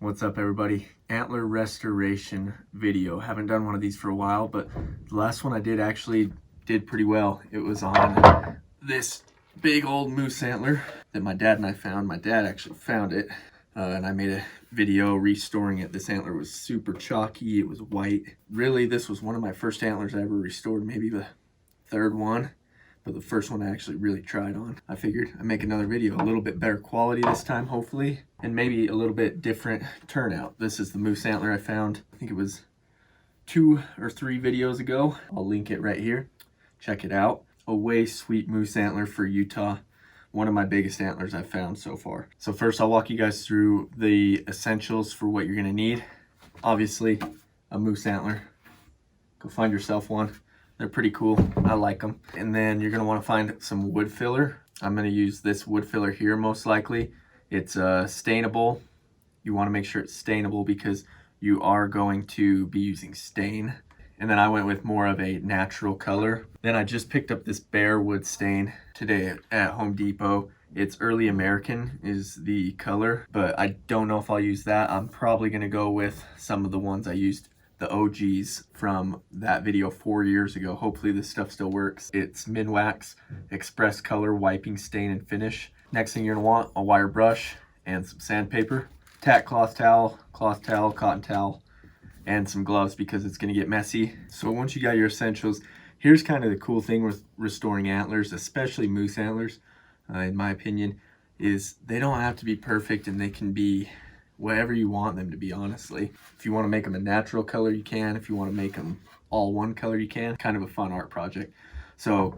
What's up, everybody? Antler restoration video. Haven't done one of these for a while, but the last one I did actually did pretty well. It was on this big old moose antler that my dad and I found. My dad actually found it, and I made a video restoring it. This antler was super chalky. It was white. Really, this was one of my first antlers I ever restored, maybe the third one. But the first one I actually really tried on. I figured I'd make another video, a little bit better quality this time, hopefully, and maybe a little bit different turnout. This is the moose antler I found, I think it was 2 or 3 videos ago. I'll link it right here. Check it out. A way sweet moose antler for Utah. One of my biggest antlers I've found so far. So first I'll walk you guys through the essentials for what you're gonna need. Obviously, a moose antler. Go find yourself one. They're pretty cool. I like them. And then you're going to want to find some wood filler. I'm going to use this wood filler here most likely. It's stainable. You want to make sure it's stainable because you are going to be using stain. And then I went with more of a natural color. Then I just picked up this bare wood stain today at Home Depot. It's Early American is the color, but I don't know if I'll use that. I'm probably going to go with some of the ones I used, the OGs from that video 4 years ago. Hopefully this stuff still works. It's Minwax Express Color Wiping Stain and Finish. Next thing you're gonna want, a wire brush and some sandpaper, tack cloth towel, cotton towel, and some gloves because it's gonna get messy. So once you got your essentials, here's kind of the cool thing with restoring antlers, especially moose antlers, in my opinion, is they don't have to be perfect and they can be whatever you want them to be, honestly. If you want to make them a natural color, you can. If you want to make them all one color, you can. Kind of a fun art project. So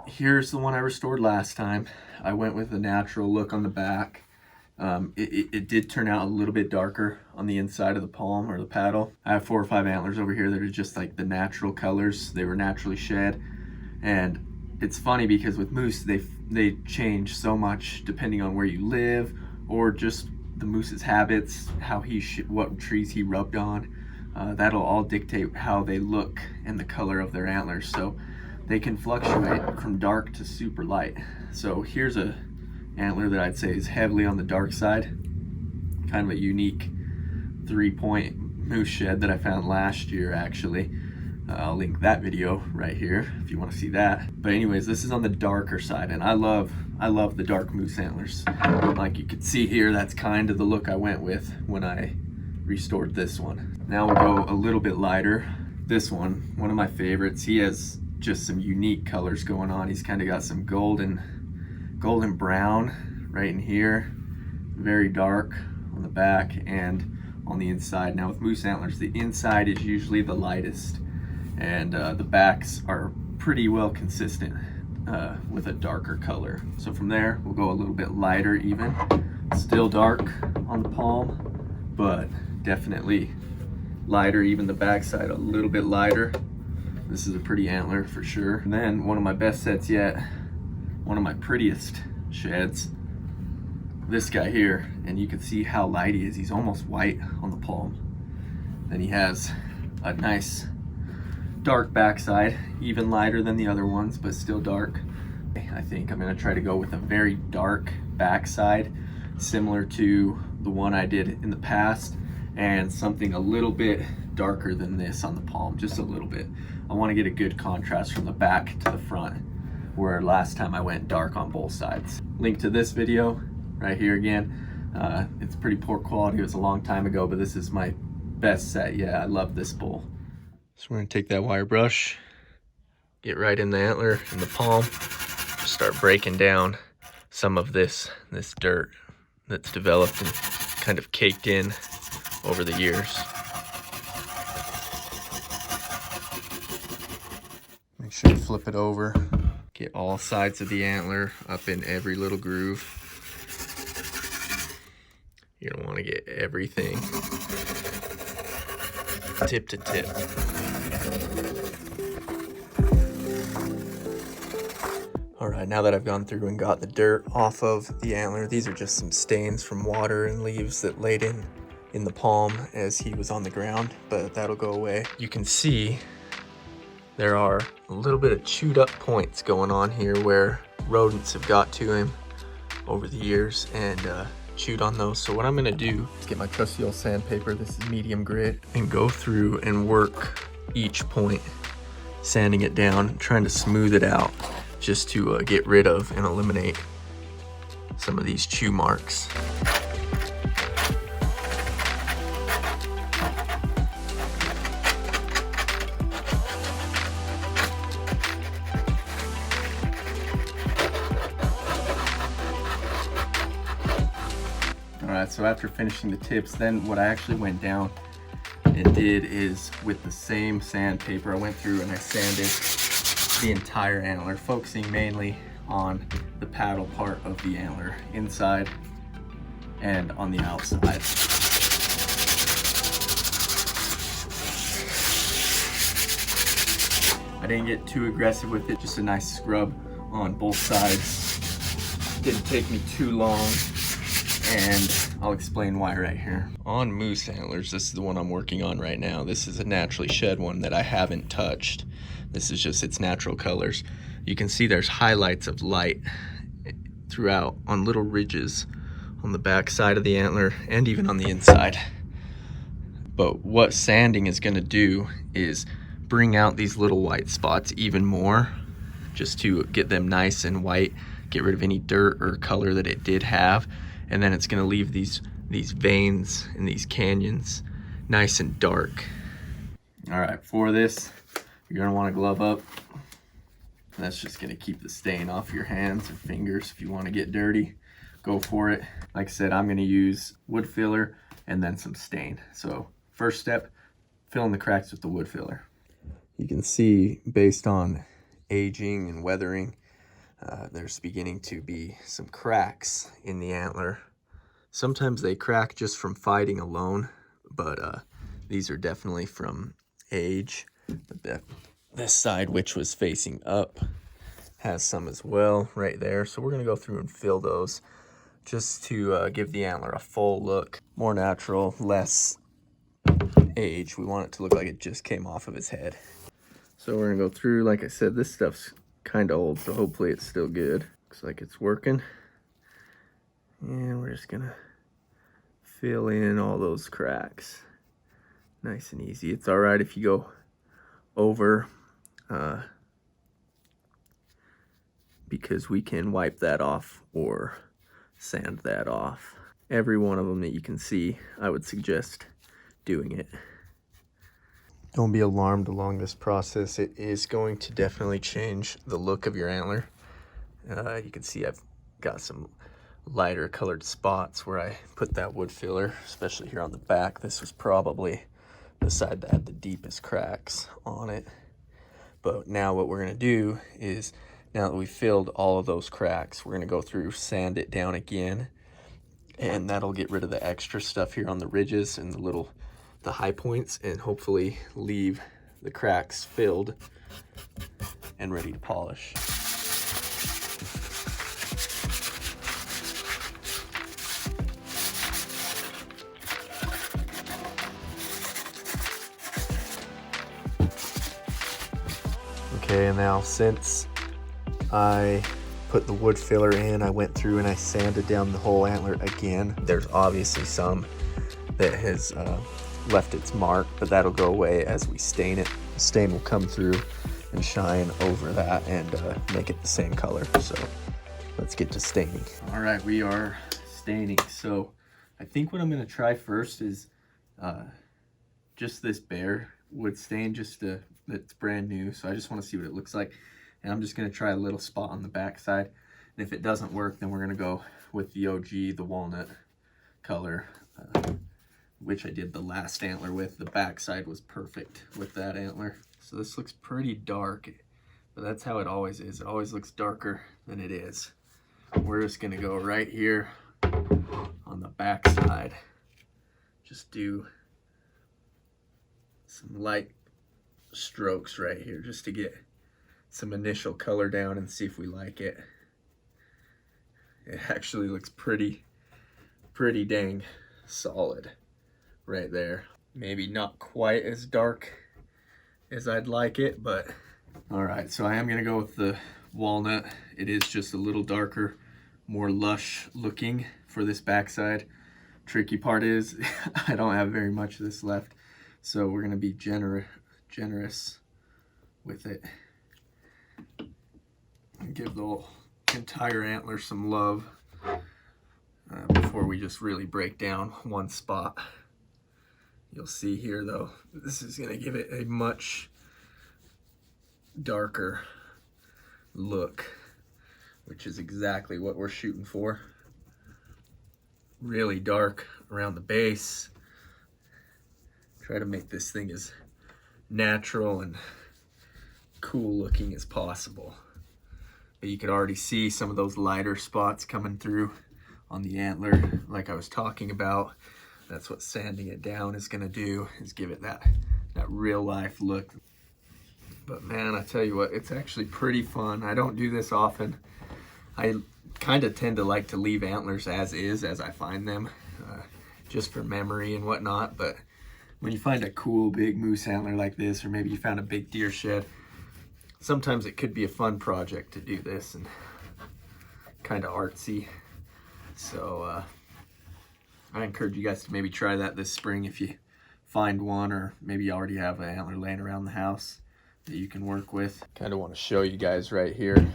here's the one I restored last time. I went with the natural look on the back. It did turn out a little bit darker on the inside of the palm or the paddle. I have 4 or 5 antlers over here that are just like the natural colors. They were naturally shed. And it's funny because with moose, they change so much depending on where you live or just the moose's habits, how what trees he rubbed on. That'll all dictate how they look and the color of their antlers. So they can fluctuate from dark to super light. So here's a antler that I'd say is heavily on the dark side. Kind of a unique 3-point moose shed that I found last year, actually. I'll link that video right here if you want to see that. But anyways, this is on the darker side, and I love the dark moose antlers. Like you can see here, that's kind of the look I went with when I restored this one. Now we'll go a little bit lighter. This one of my favorites. He has just some unique colors going on. He's kind of got some golden brown right in here, very dark on the back and on the inside. Now with moose antlers, the inside is usually the lightest, and the backs are pretty well consistent with a darker color. So from there, we'll go a little bit lighter even. Still dark on the palm, but definitely lighter, even the backside a little bit lighter. This is a pretty antler for sure. And then one of my best sets yet, one of my prettiest sheds, this guy here, and you can see how light he is. He's almost white on the palm. Then he has a nice dark backside, even lighter than the other ones, but still dark. I think I'm gonna try to go with a very dark backside, similar to the one I did in the past, and something a little bit darker than this on the palm, just a little bit. I wanna get a good contrast from the back to the front, where last time I went dark on both sides. Link to this video right here again. It's pretty poor quality, it was a long time ago, but this is my best set yet. I love this bull. So we're gonna take that wire brush, get right in the antler, in the palm, just start breaking down some of this dirt that's developed and kind of caked in over the years. Make sure you flip it over. Get all sides of the antler up in every little groove. You're gonna wanna get everything tip to tip. All right, now that I've gone through and got the dirt off of the antler, these are just some stains from water and leaves that laid in the palm as he was on the ground, but that'll go away. You can see there are a little bit of chewed up points going on here where rodents have got to him over the years and chewed on those. So what I'm gonna do is get my trusty old sandpaper, this is medium grit, and go through and work each point, sanding it down, trying to smooth it out, just to get rid of and eliminate some of these chew marks. Alright, so after finishing the tips, then what I actually went down and did is with the same sandpaper, I went through and I sanded the entire antler, focusing mainly on the paddle part of the antler, inside and on the outside. I didn't get too aggressive with it, just a nice scrub on both sides. Didn't take me too long, and I'll explain why right here. On moose antlers, this is the one I'm working on right now. This is a naturally shed one that I haven't touched. This is just its natural colors. You can see there's highlights of light throughout on little ridges on the back side of the antler and even on the inside. But what sanding is gonna do is bring out these little white spots even more, just to get them nice and white, get rid of any dirt or color that it did have. And then it's gonna leave these veins and these canyons nice and dark. All right, for this, you're gonna wanna glove up. That's just gonna keep the stain off your hands or fingers. If you wanna get dirty, go for it. Like I said, I'm gonna use wood filler and then some stain. So first step, fill in the cracks with the wood filler. You can see based on aging and weathering, there's beginning to be some cracks in the antler. Sometimes they crack just from fighting alone, but these are definitely from age. This side, which was facing up, has some as well right there. So we're gonna go through and fill those just to give the antler a full look, more natural, less age. We want it to look like it just came off of its head. So we're gonna go through, like I said, this stuff's kind of old, so hopefully it's still good. Looks like it's working. And we're just gonna fill in all those cracks. Nice and easy. It's all right if you go over, because we can wipe that off or sand that off. Every one of them that you can see, I would suggest doing it. Don't be alarmed along this process. It is going to definitely change the look of your antler. You can see I've got some lighter colored spots where I put that wood filler, especially here on the back. This was probably the side that had the deepest cracks on it. But now what we're gonna do is, now that we've filled all of those cracks, we're gonna go through, sand it down again, and that'll get rid of the extra stuff here on the ridges and the high points, and hopefully leave the cracks filled and ready to polish. Okay, and now since I put the wood filler in, I went through and I sanded down the whole antler again. There's obviously some that has left its mark, but that'll go away as we stain it. The stain will come through and shine over that and make it the same color. So let's get to staining. All right, we are staining. So I think what I'm gonna try first is just this bare wood stain, that's brand new. So I just wanna see what it looks like. And I'm just gonna try a little spot on the back side. And if it doesn't work, then we're gonna go with the OG, the walnut color, which I did the last antler with. The backside was perfect with that antler. So this looks pretty dark, but that's how it always is. It always looks darker than it is. We're just gonna go right here on the backside. Just do some light strokes right here just to get some initial color down and see if we like it. It actually looks pretty dang solid right there. Maybe not quite as dark as I'd like it, but all right. So I am gonna go with the walnut. It is just a little darker, more lush looking for this backside. Tricky part is I don't have very much of this left, so we're gonna be generous with it and give the entire antler some love before we just really break down one spot. You'll see here though, this is gonna give it a much darker look, which is exactly what we're shooting for. Really dark around the base. Try to make this thing as natural and cool looking as possible. But you could already see some of those lighter spots coming through on the antler like I was talking about. That's what sanding it down is gonna do, is give it that real life look. But man, I tell you what, it's actually pretty fun. I don't do this often. I kind of tend to like to leave antlers as is, as I find them, just for memory and whatnot. But when you find a cool big moose antler like this, or maybe you found a big deer shed, sometimes it could be a fun project to do this and kind of artsy. So I encourage you guys to maybe try that this spring if you find one, or maybe you already have an antler laying around the house that you can work with. Kind of want to show you guys right here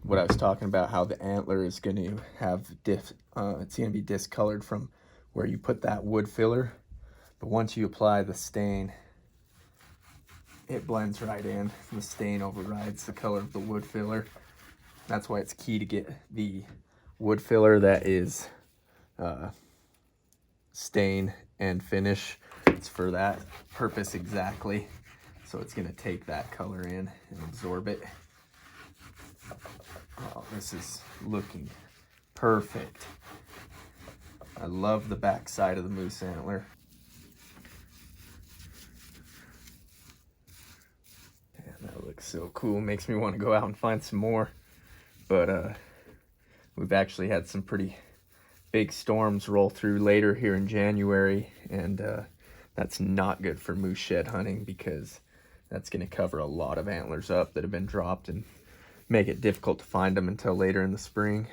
what I was talking about, how the antler is going to have it's going to be discolored from where you put that wood filler. But once you apply the stain, it blends right in. The stain overrides the color of the wood filler. That's why it's key to get the wood filler that is stain and finish. It's for that purpose exactly. So it's going to take that color in and absorb it. Oh, this is looking perfect. I love the back side of the moose antler. Man, that looks so cool. Makes me want to go out and find some more. But we've actually had some pretty big storms roll through later here in January, and that's not good for moose shed hunting, because that's going to cover a lot of antlers up that have been dropped and make it difficult to find them until later in the spring.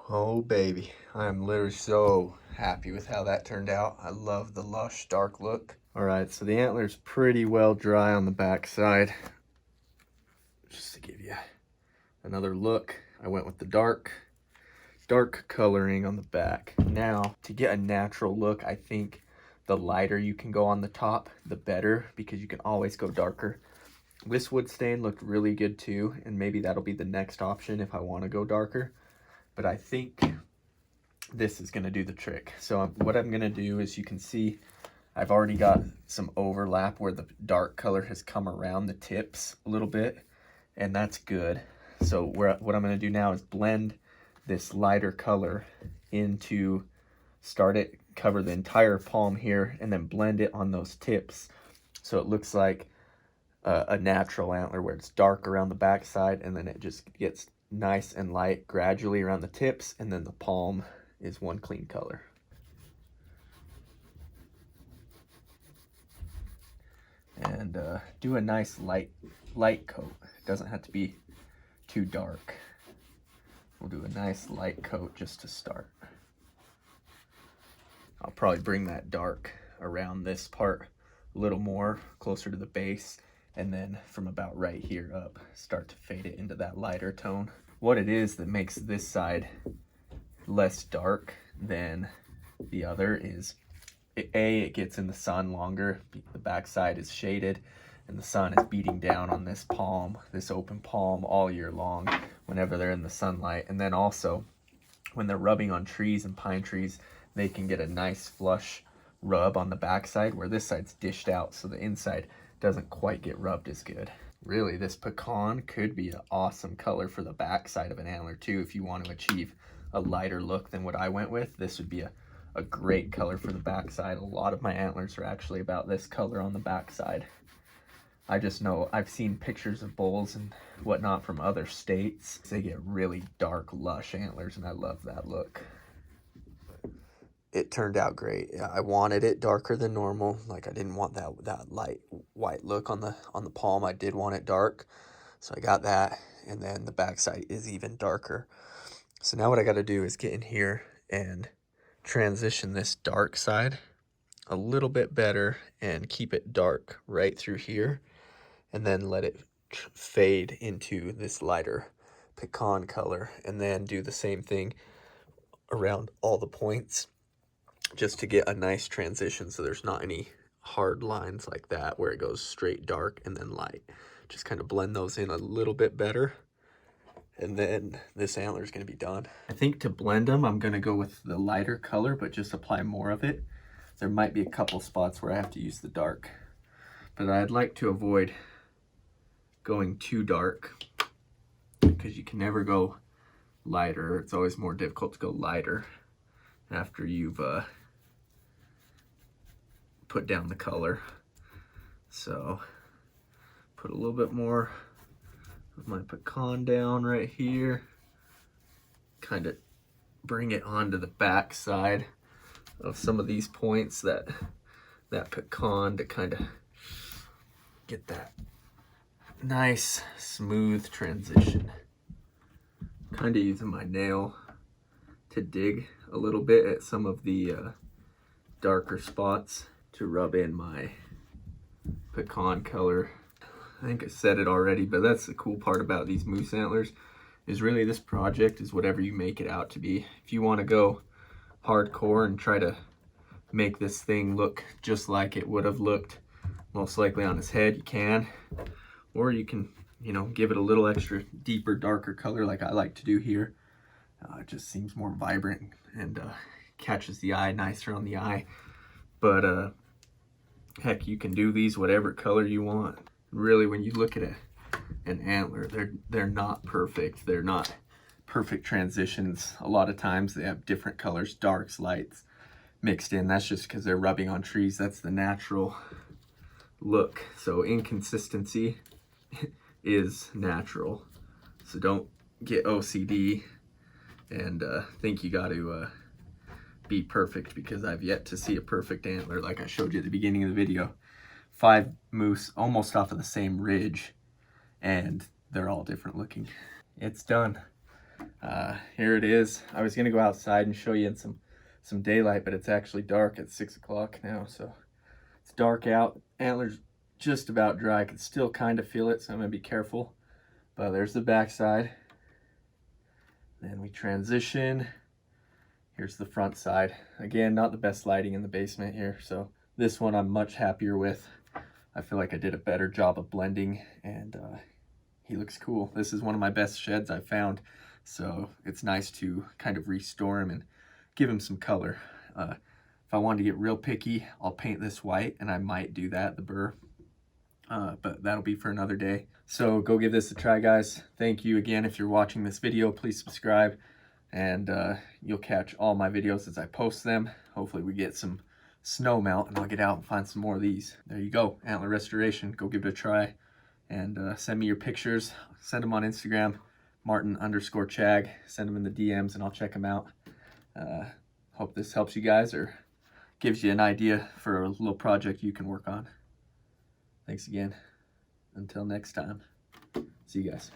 Oh baby, I am literally so happy with how that turned out. I love the lush dark look. All right, so the antler's pretty well dry on the back side. Just to give you another look, I went with the dark coloring on the back. Now, to get a natural look, I think the lighter you can go on the top, the better, because you can always go darker. This wood stain looked really good too, and maybe that'll be the next option if I want to go darker. But I think this is going to do the trick. So what I'm going to do is, you can see I've already got some overlap where the dark color has come around the tips a little bit, and that's good. So what I'm going to do now is blend this lighter color into, cover the entire palm here, and then blend it on those tips so it looks like a natural antler, where it's dark around the backside and then it just gets nice and light gradually around the tips, and then the palm is one clean color. And do a nice light coat. It doesn't have to be too dark. We'll do a nice light coat just to start. I'll probably bring that dark around this part a little more, closer to the base, and then from about right here up, start to fade it into that lighter tone. What it is that makes this side less dark than the other is, it gets in the sun longer. The back side is shaded, and the sun is beating down on this palm, this open palm, all year long whenever they're in the sunlight. And then also, when they're rubbing on trees and pine trees, they can get a nice flush rub on the backside, where this side's dished out, so the inside doesn't quite get rubbed as good. Really, this pecan could be an awesome color for the backside of an antler too. If you want to achieve a lighter look than what I went with, this would be a great color for the backside. A lot of my antlers are actually about this color on the backside. I just know, I've seen pictures of bulls and whatnot from other states. They get really dark, lush antlers, and I love that look. It turned out great. Yeah, I wanted it darker than normal. Like, I didn't want that light white look on the palm. I did want it dark, so I got that. And then the backside is even darker. So now what I got to do is get in here and transition this dark side a little bit better and keep it dark right through here, and then let it fade into this lighter pecan color, and then do the same thing around all the points just to get a nice transition so there's not any hard lines like that where it goes straight dark and then light. Just kind of blend those in a little bit better, and then this antler is going to be done. I think to blend them, I'm going to go with the lighter color, but just apply more of it. There might be a couple spots where I have to use the dark, but I'd like to avoid going too dark because you can never go lighter. It's always more difficult to go lighter after you've put down the color. So put a little bit more of my pecan down right here, kind of bring it onto the back side of some of these points, that pecan, to kind of get that nice smooth transition. Kind of using my nail to dig a little bit at some of the darker spots to rub in my pecan color. I think I said it already, but that's the cool part about these moose antlers, is really this project is whatever you make it out to be. If you want to go hardcore and try to make this thing look just like it would have looked most likely on his head, you can. Or you can, you know, give it a little extra deeper, darker color like I like to do here. It just seems more vibrant and catches the eye nicer on the eye. But heck, you can do these whatever color you want. Really, when you look at an antler, they're not perfect. They're not perfect transitions. A lot of times they have different colors, darks, lights mixed in. That's just because they're rubbing on trees. That's the natural look. So inconsistency is natural. So don't get OCD and think you got to be perfect, because I've yet to see a perfect antler like I showed you at the beginning of the video. 5 moose almost off of the same ridge, and they're all different looking. It's done. Here it is. I was gonna go outside and show you in some daylight, but it's actually dark at 6 o'clock now, so it's dark out. Antler's just about dry. I can still kind of feel it, so I'm gonna be careful. But there's the back side. Then we transition. Here's the front side. Again, not the best lighting in the basement here, so this one I'm much happier with. I feel like I did a better job of blending, and he looks cool. This is one of my best sheds I've found, so it's nice to kind of restore him and give him some color. If I wanted to get real picky, I'll paint this white, and I might do that, the burr. But that'll be for another day. So go give this a try, guys. Thank you again. If you're watching this video, please subscribe, and you'll catch all my videos as I post them. Hopefully we get some snow melt and I'll get out and find some more of these. There you go, antler restoration. Go give it a try, and send me your pictures. Send them on Instagram, Martin_Chag. Send them in the DMs and I'll check them out. Hope this helps you guys or gives you an idea for a little project you can work on. Thanks again. Until next time. See you guys.